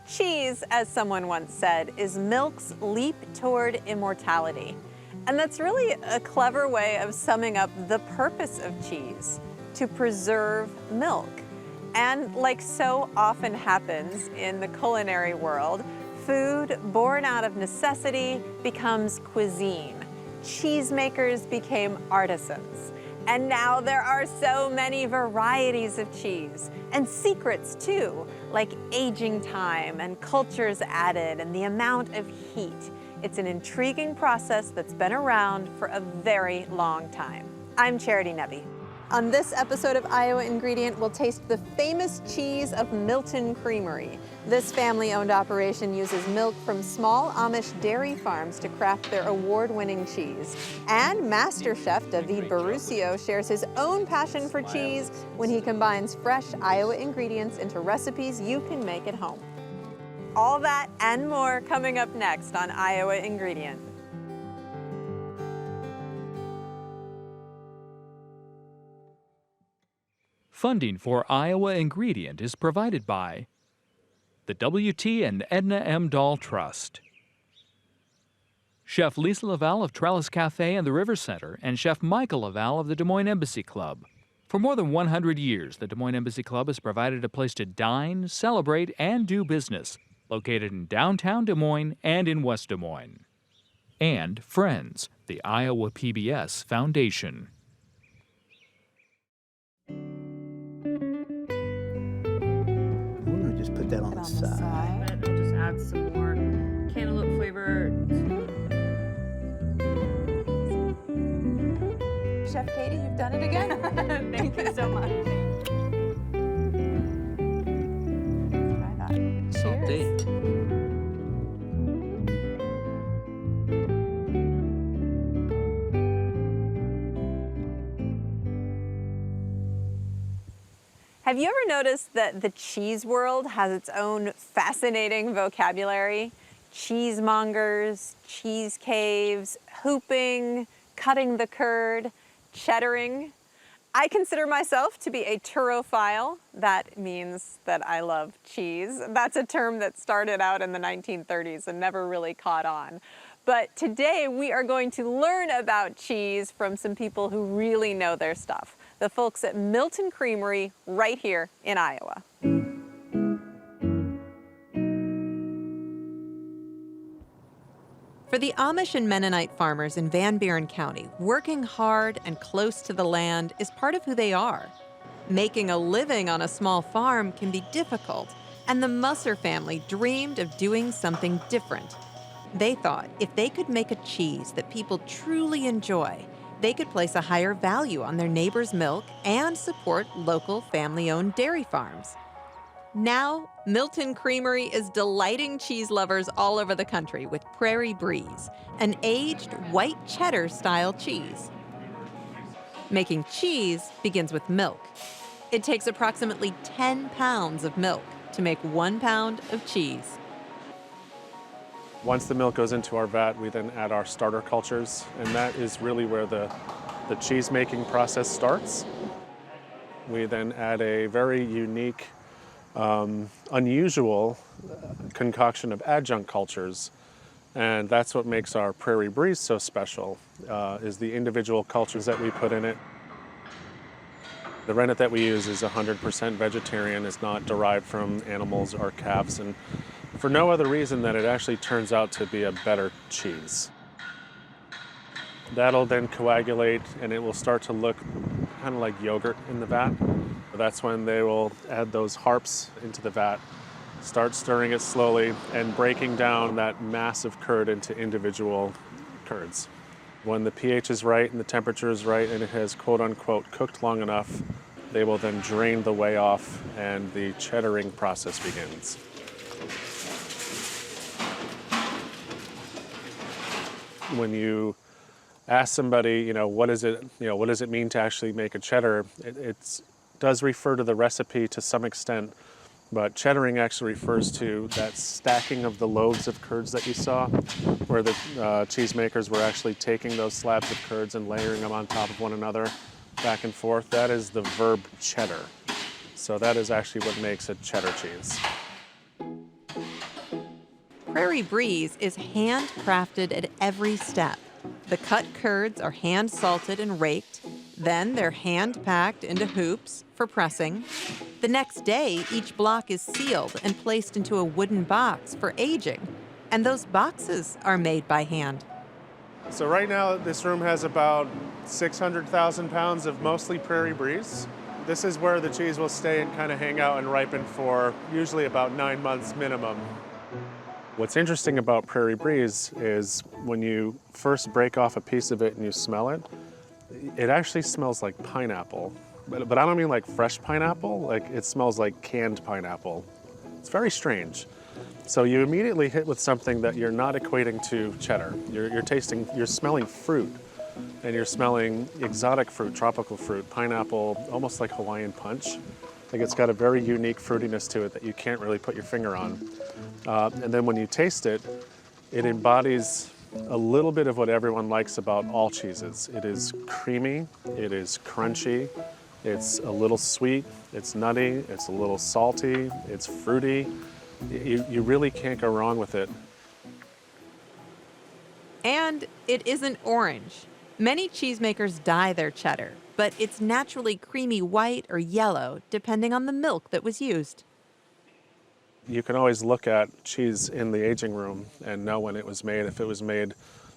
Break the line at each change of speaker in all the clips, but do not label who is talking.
Cheese, as someone once said, is milk's leap toward immortality. And that's really a clever way of summing up the purpose of cheese, to preserve milk. And like so often happens in the culinary world, food born out of necessity becomes cuisine. Cheesemakers became artisans. And now there are so many varieties of cheese, and secrets too, like aging time and cultures added and the amount of heat. It's an intriguing process that's been around for a very long time. I'm Charity Nebbe. On this episode of Iowa Ingredient, we'll taste the famous cheese of Milton Creamery. This family-owned operation uses milk from small Amish dairy farms to craft their award-winning cheese. And Master Chef David Baruthio shares his own passion for cheese when he combines fresh Iowa ingredients into recipes you can make at home. All that and more coming up next on Iowa Ingredient.
Funding for Iowa Ingredient is provided by the W.T. and Edna M. Dahl Trust, Chef Lisa Laval of Trellis Cafe and the River Center, and Chef Michael Laval of the Des Moines Embassy Club. For more than 100 years, the Des Moines Embassy Club has provided a place to dine, celebrate, and do business, located in downtown Des Moines and in West Des Moines. And Friends, the Iowa PBS Foundation.
Just put that on the side.
I'll just add some more cantaloupe flavor. Chef Katie, you've done it again. Thank you so much. Try that. Cheers. Have you ever noticed that the cheese world has its own fascinating vocabulary? Cheesemongers, cheese caves, hooping, cutting the curd, cheddaring. I consider myself to be a turophile. That means that I love cheese. That's a term that started out in the 1930s and never really caught on. But today we are going to learn about cheese from some people who really know their stuff. The folks at Milton Creamery right here in Iowa. For the Amish and Mennonite farmers in Van Buren County, working hard and close to the land is part of who they are. Making a living on a small farm can be difficult, and the Musser family dreamed of doing something different. They thought if they could make a cheese that people truly enjoy, they could place a higher value on their neighbors' milk and support local family-owned dairy farms. Now, Milton Creamery is delighting cheese lovers all over the country with Prairie Breeze, an aged white cheddar-style cheese. Making cheese begins with milk. It takes approximately 10 pounds of milk to make 1 pound of cheese.
Once the milk goes into our vat, we then add our starter cultures, and that is really where the cheese making process starts. We then add a very unique, unusual concoction of adjunct cultures, and that's what makes our Prairie Breeze so special, is the individual cultures that we put in it. The rennet that we use is 100% vegetarian, it's not derived from animals or calves, and for no other reason than it actually turns out to be a better cheese. That'll then coagulate and it will start to look kind of like yogurt in the vat. That's when they will add those harps into the vat, start stirring it slowly and breaking down that massive curd into individual curds. When the pH is right and the temperature is right and it has quote unquote cooked long enough, they will then drain the whey off and the cheddaring process begins. When you ask somebody, what does it mean to actually make a cheddar? It does refer to the recipe to some extent, but cheddaring actually refers to that stacking of the loaves of curds that you saw, where the cheesemakers were actually taking those slabs of curds and layering them on top of one another, back and forth. That is the verb cheddar. So that is actually what makes a cheddar cheese.
Prairie Breeze is handcrafted at every step. The cut curds are hand salted and raked. Then they're hand packed into hoops for pressing. The next day, each block is sealed and placed into a wooden box for aging. And those boxes are made by hand.
So right now, this room has about 600,000 pounds of mostly Prairie Breeze. This is where the cheese will stay and kind of hang out and ripen for usually about 9 months minimum. What's interesting about Prairie Breeze is when you first break off a piece of it and you smell it, it actually smells like pineapple. But I don't mean like fresh pineapple, like it smells like canned pineapple. It's very strange. So you immediately hit with something that you're not equating to cheddar. You're smelling fruit, and you're smelling exotic fruit, tropical fruit, pineapple, almost like Hawaiian punch. Like it's got a very unique fruitiness to it that you can't really put your finger on. And then when you taste it, it embodies a little bit of what everyone likes about all cheeses. It is creamy, it is crunchy, it's a little sweet, it's nutty, it's a little salty, it's fruity. You really can't go wrong with it.
And it isn't orange. Many cheesemakers dye their cheddar, but it's naturally creamy white or yellow, depending on the milk that was used.
You can always look at cheese in the aging room and know when it was made. If it was made,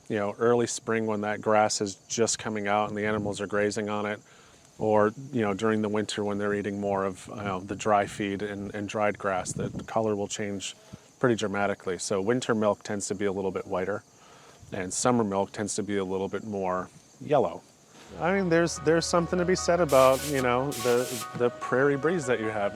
early spring when that grass is just coming out and the animals are grazing on it, or during the winter when they're eating more of the dry feed and dried grass, the color will change pretty dramatically. So winter milk tends to be a little bit whiter, and summer milk tends to be a little bit more yellow. I mean, there's something to be said about the Prairie Breeze that you have.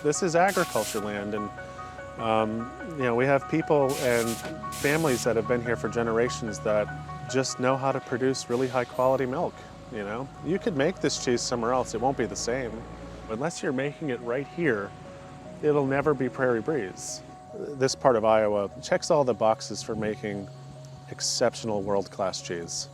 This is agriculture land, and we have people and families that have been here for generations that just know how to produce really high quality milk. You could make this cheese somewhere else, it won't be the same. Unless you're making it right here, it'll never be Prairie Breeze. This part of Iowa checks all the boxes for making exceptional world-class cheese.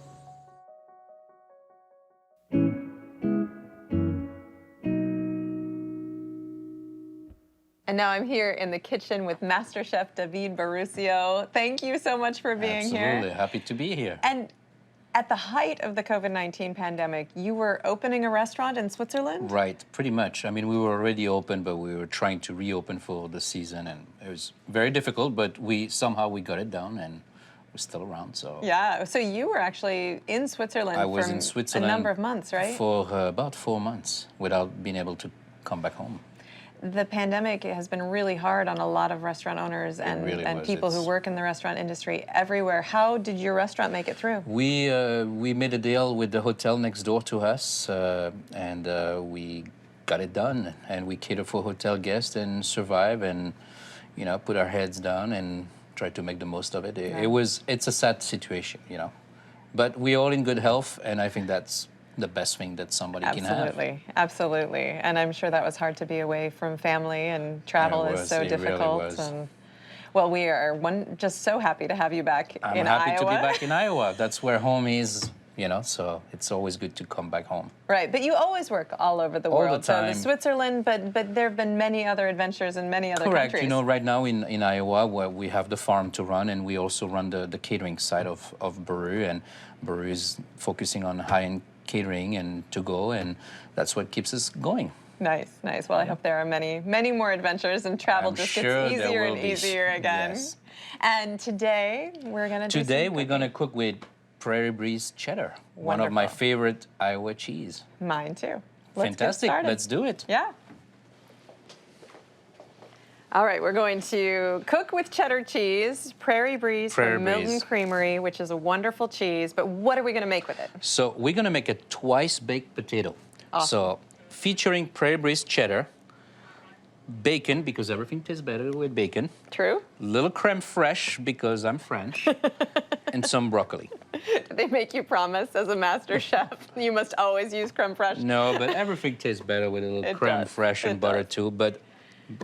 And now I'm here in the kitchen with Master Chef David Baruthio. Thank you so much for being here.
Absolutely, happy to be here.
And at the height of the COVID-19 pandemic, you were opening a restaurant in Switzerland?
Right, pretty much. I mean, we were already open, but we were trying to reopen for the season, and it was very difficult, but somehow we got it done, and we're still around, so.
Yeah, so you were actually in Switzerland
I was
for
in Switzerland
a number of months, right?
For about 4 months without being able to come back home.
The pandemic has been really hard on a lot of restaurant owners and people who work in the restaurant industry everywhere. How did your restaurant make it through?
We made a deal with the hotel next door to us, and we got it done. And we cater for hotel guests and survive, and put our heads down and try to make the most of it. It's a sad situation, but we're all in good health, and I think that's the best thing that somebody can have.
Absolutely. And I'm sure that was hard to be away from family, and travel is so difficult.
Really was.
And, well, we are just so happy to have you back in Iowa.
I'm happy to be back in Iowa. That's where home is, so it's always good to come back home.
Right, but you always work all over the world.
All the time.
So Switzerland, but there have been many other adventures in many other countries.
Correct. Right now in Iowa, where we have the farm to run, and we also run the catering side of Baru, and Baru is focusing on high-end catering and to-go, and that's what keeps us going.
Nice. Well, I hope there are many more adventures, and travel gets easier and easier again.
Yes.
And today we're going to
we're going to cook with Prairie Breeze cheddar, one of my favorite Iowa cheese.
Mine too.
Fantastic. Let's do it.
Yeah. All right, we're going to cook with cheddar cheese, Prairie Breeze from Milton Creamery, which is a wonderful cheese. But what are we going to make with it?
So we're going to make a twice-baked potato. Awesome. So featuring Prairie Breeze cheddar, bacon, because everything tastes better with bacon.
True.
Little creme fraiche, because I'm French, and some broccoli.
They make you promise as a master chef you must always use creme fraiche.
No, but everything tastes better with a little creme fraiche and butter too. But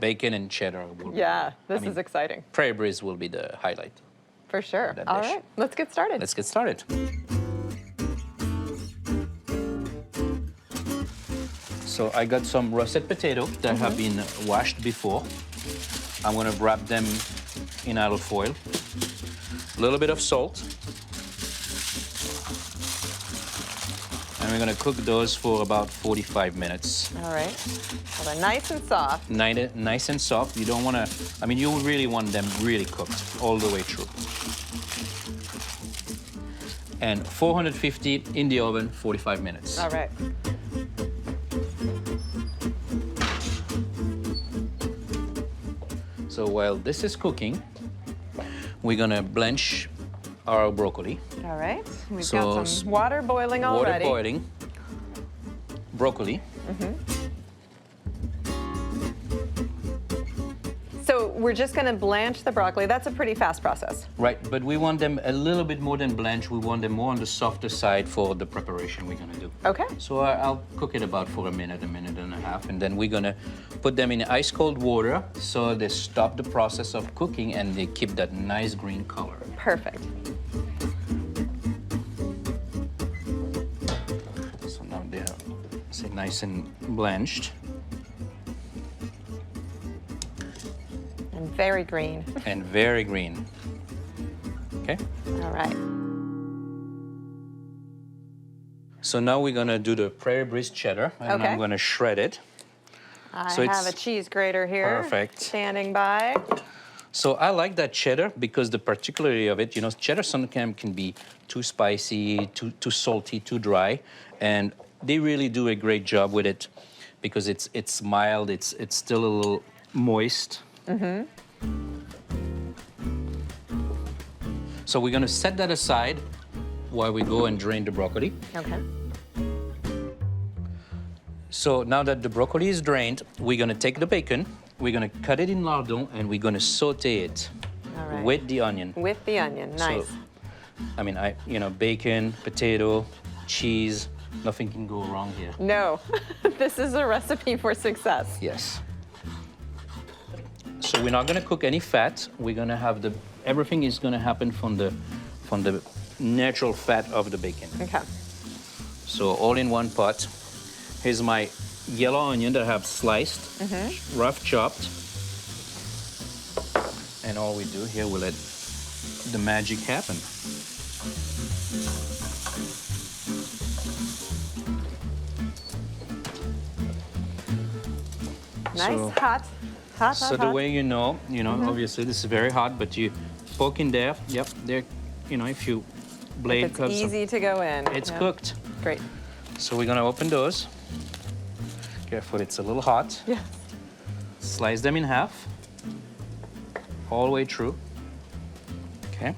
bacon and cheddar will be,
this is exciting.
Prairie Breeze will be the highlight.
For sure. All right, let's get started.
Let's get started. So I got some russet potatoes that have been washed before. I'm gonna wrap them in alu foil. A little bit of salt. And we're gonna cook those for about 45 minutes.
All right. So they're nice and soft.
Nice and soft. You don't wanna, I mean, you really want them really cooked all the way through. And 450 in the oven, 45 minutes.
All right.
So while this is cooking, we're gonna blanch our broccoli.
All right. We've
So
got some water boiling already.
Water boiling, broccoli.
So we're just going to blanch the broccoli. That's a pretty fast process.
Right, but we want them a little bit more than blanched. We want them more on the softer side for the preparation we're gonna do.
Okay.
So I'll cook it about for a minute and a half, and then we're gonna put them in ice cold water so they stop the process of cooking and they keep that nice green color.
Perfect.
So now they're say nice and blanched
And very green.
and very green. Okay.
All right.
So now we're gonna do the prairie breeze cheddar, and
Okay.
I'm gonna shred it.
I
So
have a
it's
cheese grater here.
perfect.
Standing by.
So I like that cheddar because the particularity of it, you know, cheddar sometimes can be too spicy, too salty, too dry, and they really do a great job with it because it's mild, it's still a little moist. So we're gonna set that aside while we go and drain the broccoli.
Okay.
So now that the broccoli is drained, we're gonna take the bacon, we're gonna cut it in lardon, and we're gonna saute it
All right.
with the onion.
With the onion. Nice.
So, I mean, bacon, potato, cheese, nothing can go wrong here.
No, this is a recipe for success.
Yes. So we're not gonna cook any fat. We're gonna have everything is gonna happen from the natural fat of the bacon.
Okay.
So all in one pot. Here's my yellow onion that I have sliced, rough chopped. And all we do here, we let the magic happen.
Nice,
So-
hot. Hot,
So
hot,
the
hot.
way you know, obviously this is very hot, but you poke in there. Yep, there. If you blade
It's
cut some,
easy to go in.
it's
Yeah.
cooked.
Great.
So we're gonna open those. Careful, it's a little hot.
Yeah.
Slice them in half, all the way through. Okay.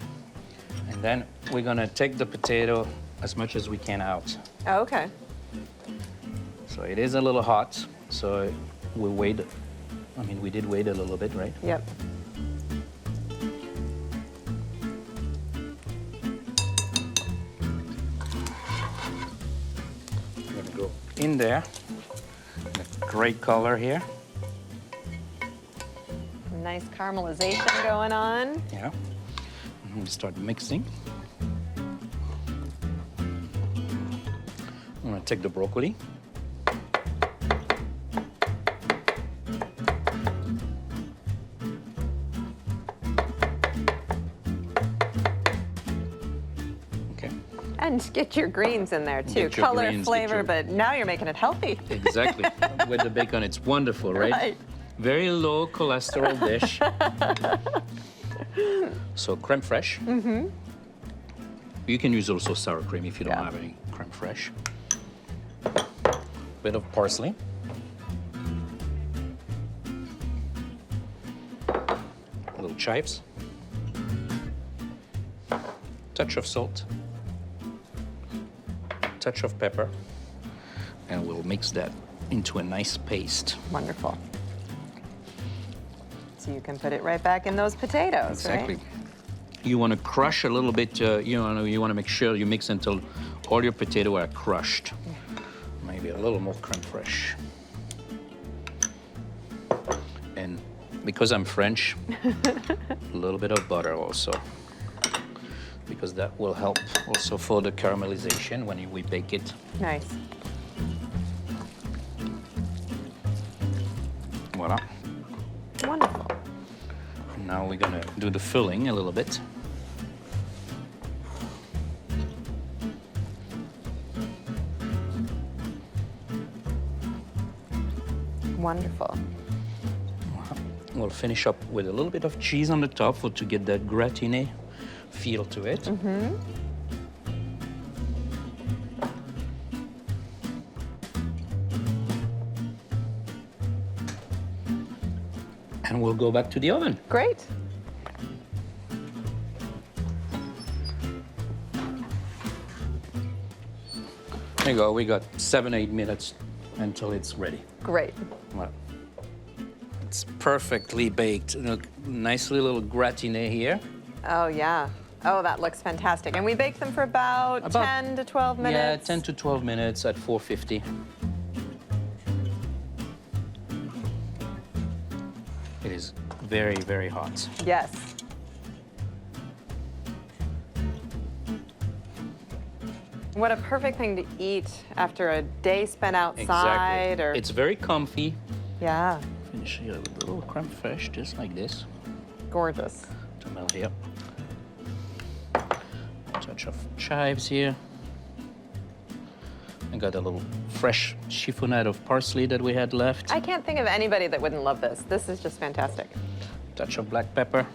And then we're gonna take the potato as much as we can out.
Oh, okay.
So it is a little hot, so we wait. We did wait a little bit, right?
Yep.
I'm gonna go in there. Great color here.
Nice caramelization going on.
Yeah. And we start mixing. I'm gonna take the broccoli. Okay.
And get your greens in there too.
Get your
Color,
greens, get
flavor,
your-
but now you're making it healthy.
Exactly. With the bacon, it's wonderful, right?
Right.
Very low cholesterol dish. So creme fraiche. Mm-hmm. You can use also sour cream if you don't
Yeah.
have any creme fraiche. Bit of parsley. Little chives. Touch of salt. Touch of pepper. And we'll mix that into a nice paste.
Wonderful. So you can put it right back in those potatoes,
Exactly.
right?
You want to crush a little bit, you want to make sure you mix until all your potatoes are crushed. Maybe a little more creme fraiche. And because I'm French, a little bit of butter also. Because that will help also for the caramelization when we bake it.
Nice.
Voila.
Wonderful.
Now we're gonna do the filling a little bit.
Wonderful.
We'll finish up with a little bit of cheese on the top to get that gratiné feel to it. And we'll go back to the oven.
Great.
There you go. We got 7-8 minutes until it's ready.
Great.
Well, it's perfectly baked. Look, nicely little gratiné here.
Oh, yeah. Oh, that looks fantastic. And we bake them for about 10 to 12 minutes?
Yeah, 10 to 12 minutes at 450. It is very, very hot.
Yes. What a perfect thing to eat after a day spent outside.
Exactly. It's very comfy.
Yeah.
Finish here with a little creme fraiche, just like this.
Gorgeous.
To melt here. Touch of chives here. I got a little fresh chiffonade of parsley that we had left.
I can't think of anybody that wouldn't love this. This is just fantastic.
Touch of black pepper.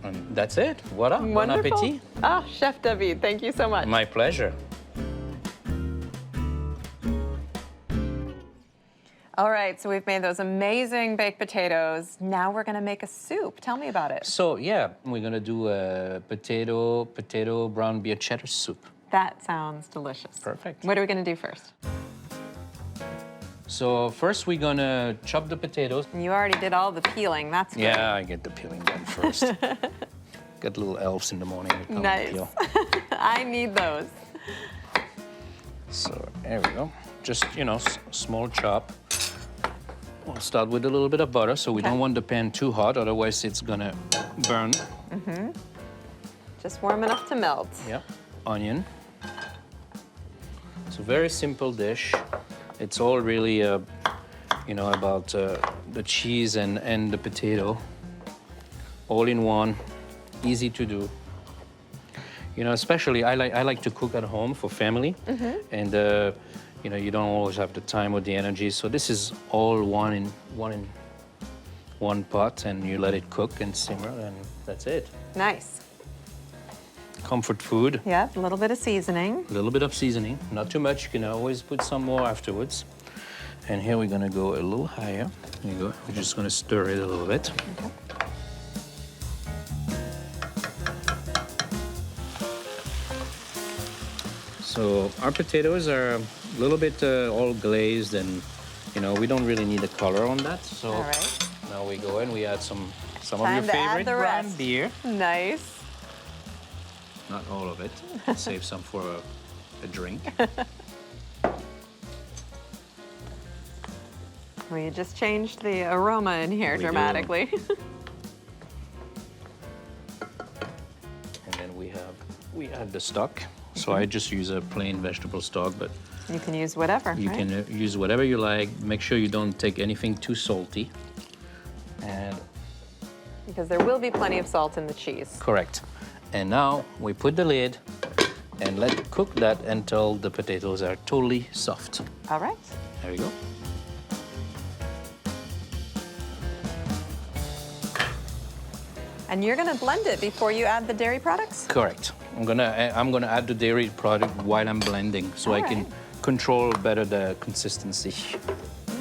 And that's it. Voila. Bon
Wonderful.
appetit.
Ah, Chef David, thank you so much.
My pleasure.
All right, so we've made those amazing baked potatoes. Now we're gonna make a soup. Tell me about it.
So yeah, we're gonna do a potato brown beer cheddar soup.
That sounds delicious.
Perfect.
What are we gonna do first?
So first we're gonna chop the potatoes.
You already did all the peeling, that's good.
Yeah, I get the peeling done first. Got little elves in the morning. That come
Nice.
peel.
I need those.
So there we go. Just, you know, small chop. We'll start with a little bit of butter, so we don't want the pan too hot, otherwise it's gonna burn.
Just warm enough to melt.
Yep. Onion. It's a very simple dish. It's all really, you know, about the cheese and the potato. All in one, easy to do. You know, especially I like to cook at home for family, and you know, you don't always have the time or the energy. So this is all one pot, and you let it cook and simmer, and that's it.
Nice.
Comfort food.
Yep, a little bit of seasoning.
A little bit of seasoning, not too much. You can always put some more afterwards. And here we're gonna go a little higher. There you go. We're just gonna stir it a little bit.
Okay.
So our potatoes are a little bit all glazed, and you know, we don't really need a color on that. So
All right.
now we go and we add some of
Time
your
to add
favorite
the
brown
rest.
beer.
Nice.
Not all of it. Save some for a drink.
We just changed the aroma in here
We do.
dramatically.
And then we add the stock. So I just use a plain vegetable stock, but
You can use whatever,
you
right?
can use whatever you like. Make sure you don't take anything too salty. And
Because there will be plenty of salt in the cheese.
correct. And now we put the lid and let cook that until the potatoes are totally soft.
All right.
There you go.
And you're gonna blend it before you add the dairy products?
Correct. I'm gonna add the dairy product while I'm blending, so I can
Alright.
control better the consistency.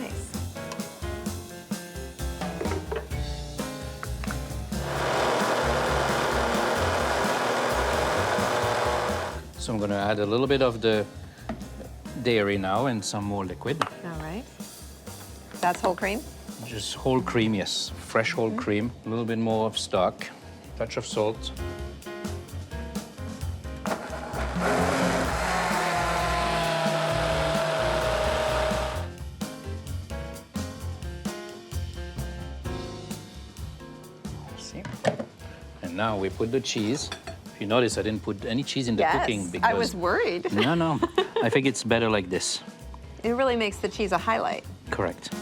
Nice.
So I'm gonna add a little bit of the dairy now and some more liquid.
All right. That's whole cream?
Just whole cream, yes. Fresh whole cream. A little bit more of stock. Touch of salt. See? And now we put the cheese. If you notice, I didn't put any cheese in the cooking
Yes,
because
I was worried.
no. I think it's better like this.
It really makes the cheese a highlight.
Correct.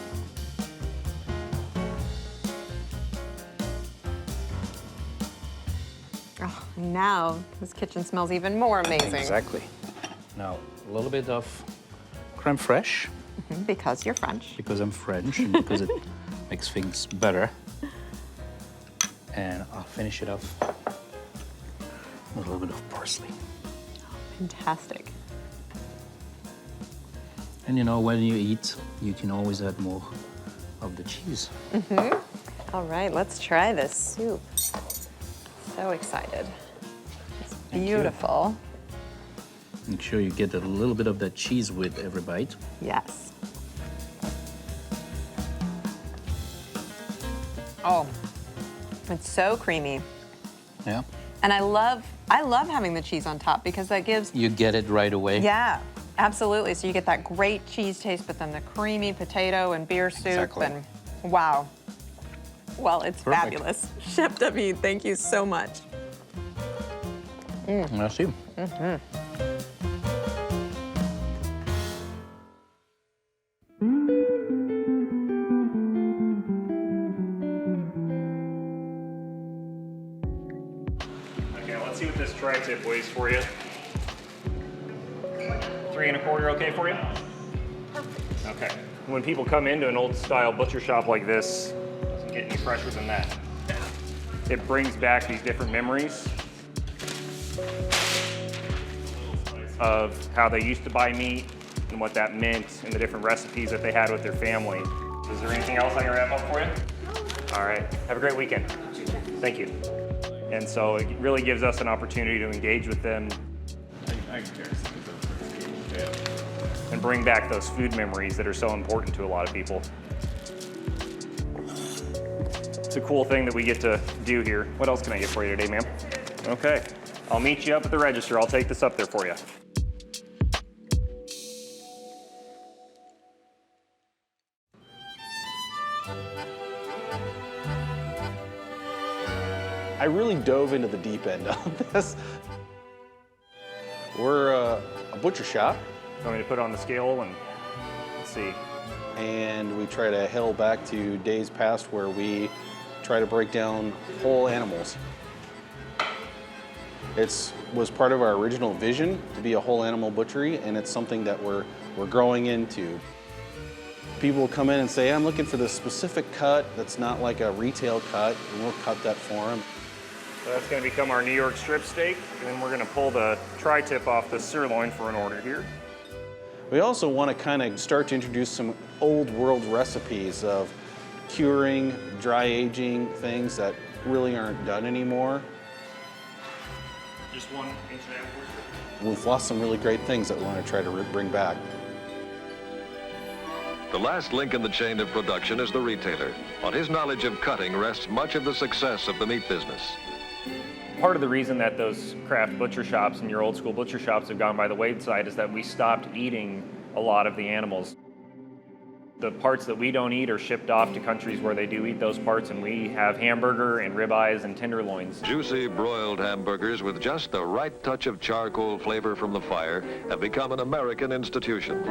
Oh, now this kitchen smells even more amazing.
Exactly. Now, a little bit of crème fraîche.
Because you're French.
Because I'm French and because it makes things better. And I'll finish it off with a little bit of parsley.
Fantastic.
And you know, when you eat, you can always add more of the cheese.
All right, let's try this soup. So excited. It's beautiful.
Make sure you get a little bit of that cheese with every bite.
Yes. Oh, it's so creamy.
Yeah.
And I love having the cheese on top because that gives,
You get it right away.
yeah, absolutely. So you get that great cheese taste, but then the creamy potato and beer soup
Exactly.
and wow. Well, it's
Perfect.
fabulous. Chef W, thank you so much.
Merci.
Okay, let's see what this tri-tip weighs for you. 3 1/4 okay for you? Perfect. Okay. When people come into an old style butcher shop like this, it doesn't get any fresher than that. It brings back these different memories of how they used to buy meat and what that meant and the different recipes that they had with their family. Is there anything else I can wrap up for you? All right. Have a great weekend. Thank you. And so it really gives us an opportunity to engage with them and bring back those food memories that are so important to a lot of people. It's a cool thing that we get to do here. What else can I get for you today, ma'am? Okay. I'll meet you up at the register. I'll take this up there for you.
I really dove into the deep end on this. We're a butcher shop,
Want me to put it on the scale and let's see.
and we try to hail back to days past where we try to break down whole animals. It was part of our original vision to be a whole animal butchery, and it's something that we're growing into. People will come in and say, I'm looking for this specific cut that's not like a retail cut, and we'll cut that for them.
So that's going to become our New York strip steak, and then we're going to pull the tri-tip off the sirloin for an order here.
We also want to kind of start to introduce some old world recipes of curing, dry aging, things that really aren't done anymore.
Just 1 inch and a half.
We've lost some really great things that we want to try to bring back.
The last link in the chain of production is the retailer. On his knowledge of cutting rests much of the success of the meat business.
Part of the reason that those craft butcher shops and your old school butcher shops have gone by the wayside is that we stopped eating a lot of the animals. The parts that we don't eat are shipped off to countries where they do eat those parts, and we have hamburger and ribeyes and tenderloins.
Juicy broiled hamburgers with just the right touch of charcoal flavor from the fire have become an American institution.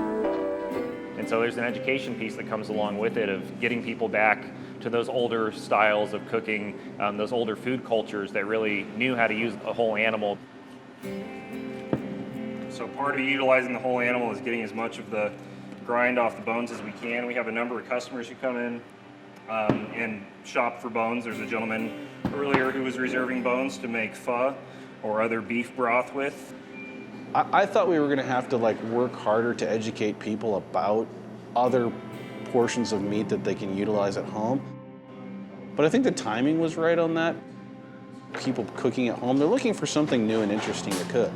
And so there's an education piece that comes along with it of getting people back to those older styles of cooking, those older food cultures that really knew how to use a whole animal. So part of utilizing the whole animal is getting as much of the grind off the bones as we can. We have a number of customers who come in and shop for bones. There's a gentleman earlier who was reserving bones to make pho or other beef broth with.
I thought we were going to have to work harder to educate people about other portions of meat that they can utilize at home. But I think the timing was right on that. People cooking at home, they're looking for something new and interesting to cook.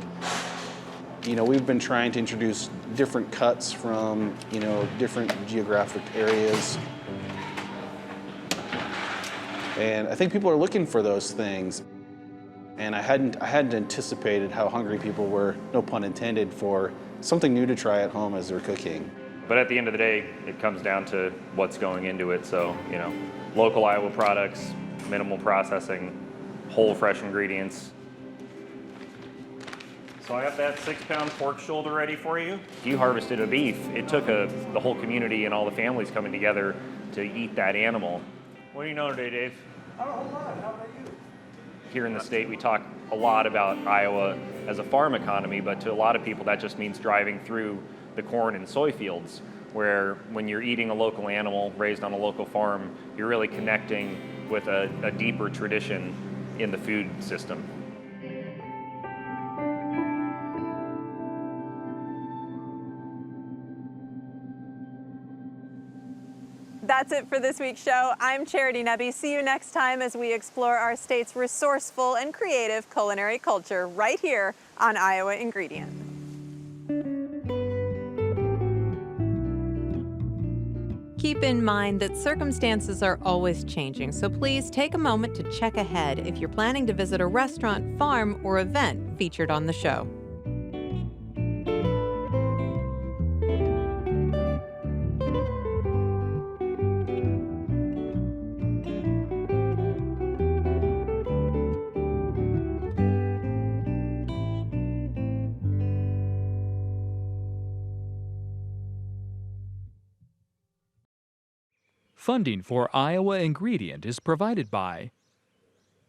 You know, we've been trying to introduce different cuts from, different geographic areas. And I think people are looking for those things. And I hadn't anticipated how hungry people were, no pun intended, for something new to try at home as they're cooking.
But at the end of the day, it comes down to what's going into it. So, local Iowa products, minimal processing, whole fresh ingredients. So I got that 6-pound pork shoulder ready for you. If you harvested a beef, it took the whole community and all the families coming together to eat that animal. What do you know today, Dave?
Not a whole lot. How about you?
Here in the state, we talk a lot about Iowa as a farm economy, but to a lot of people that just means driving through the corn and soy fields, where when you're eating a local animal raised on a local farm, you're really connecting with a deeper tradition in the food system.
That's it for this week's show. I'm Charity Nebbe. See you next time as we explore our state's resourceful and creative culinary culture right here on Iowa Ingredient. Keep in mind that circumstances are always changing, so please take a moment to check ahead if you're planning to visit a restaurant, farm, or event featured on the show.
Funding for Iowa Ingredient is provided by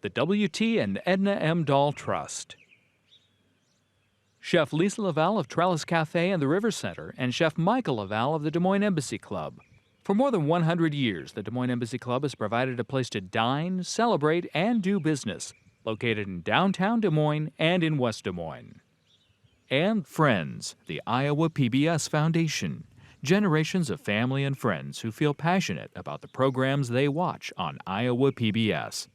the W.T. and Edna M. Dahl Trust, Chef Lisa Laval of Trellis Cafe and the River Center, and Chef Michael Laval of the Des Moines Embassy Club. For more than 100 years, the Des Moines Embassy Club has provided a place to dine, celebrate, and do business, located in downtown Des Moines and in West Des Moines. And Friends, the Iowa PBS Foundation. Generations of family and friends who feel passionate about the programs they watch on Iowa PBS.